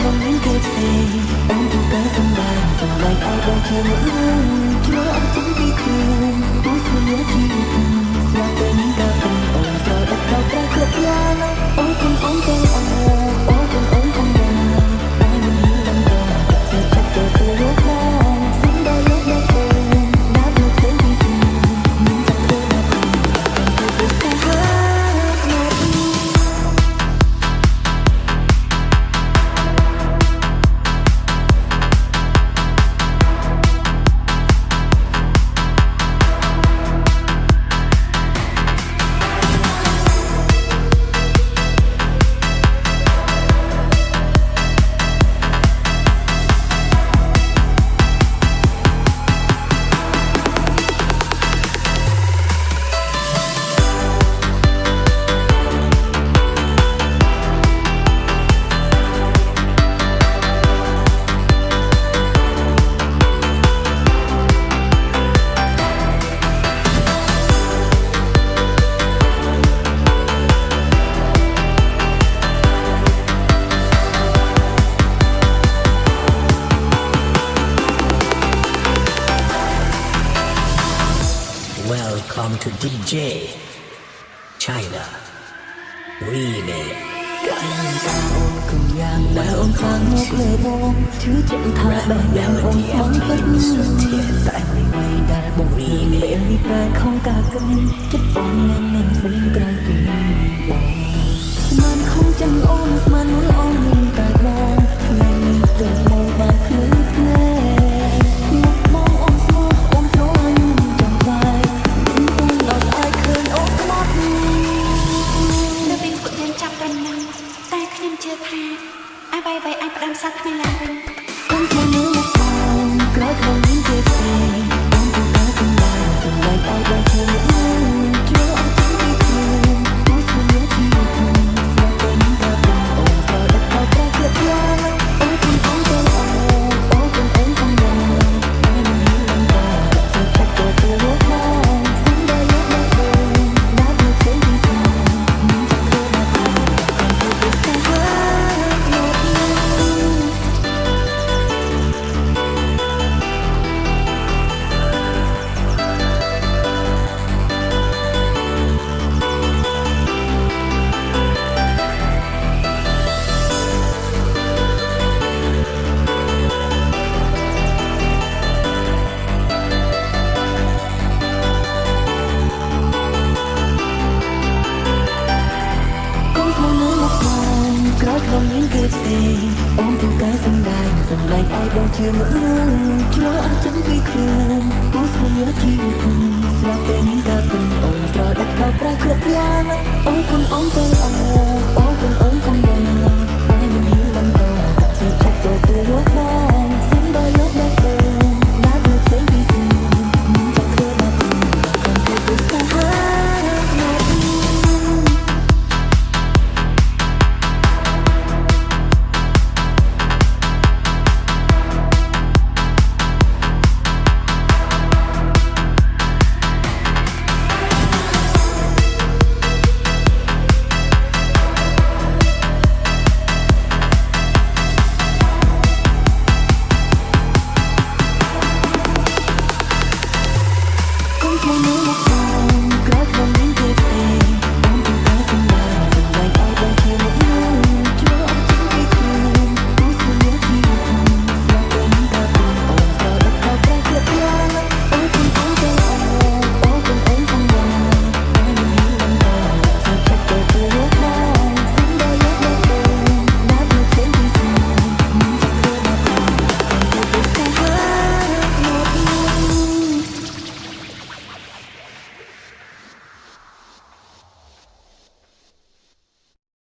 không những kêu gì anh tu cái sông vàng dòng lại ai đang chờ mỗi ngày chúa anh cũng đi khuyên tú xuân nhớ chi xa tên ta tình ồn cho đất đau ta cướp lá ôi con ống tay ôi con ống không đời ai mình hiểu lầm đời giờ chắc giờ tôi lúc đó xin đây lúc đó tôi đã được thấy đi gì nhưng chẳng cơ nào còn tôi biết ta hát một Welcome to DJ China Remix កាលនឹងតាអូនគំយ៉ាងដែលអូនខាងមកលើបងជឿជាក់ថាបែបយ៉ាងអូនស្មងពិតតែអ្វីដែលបងមានពេលនេះតែខំការគិតចិត្តបងនឹងស្វែងក្រោយពីបងស្មានខំចាំអូនស្មានមើលអូនមានតែបងថ្ងៃនេះទៅមកបានឃើញភ្នែកមកបងអូនស្មោះអូនស្រឡាញ់ចាំវាយអូនដល់ស្អែកឃើញអូនខ្មត់នៅពេលពួកយើងចាប់តែនឹងតែខ្ញុំជឿថាអ្វីៗអាចផ្ដាំសាក់គ្នាឡើងវិញកុំធ្វើមើលមកបងក្រោយkhôngមានគេផ្សេងបងទៅការសម្ដែងសម្ដែងឲ្យបងធ្វើជួយអត់ទីខ្លួនទូស្វាជីវិតស្នេហ៍ទៅនឹងការបងអូនក៏ដឹកទៅប្រកបយ៉ាងអូនគុំអូនទៅអូនគុំអូនកំដរតែមិនហ៊ានបន្តទៅចាប់ទៅទៅលោកមកសំដែងលោកមកអូនដាក់ទៅផ្សេងពីស្នេហ៍មិនចង់ធ្វើដល់អូនខ្ញុំទៅស្នេហ៍មកkhông những kêu gì ôm tu cái sông đài dòng lại ai đang chưa ngỡ chúa anh chẳng biết khuyên tú xuân nhớ chi xa tên ta tình ồn cho đất thao ra khớp lan ôm con ôm tay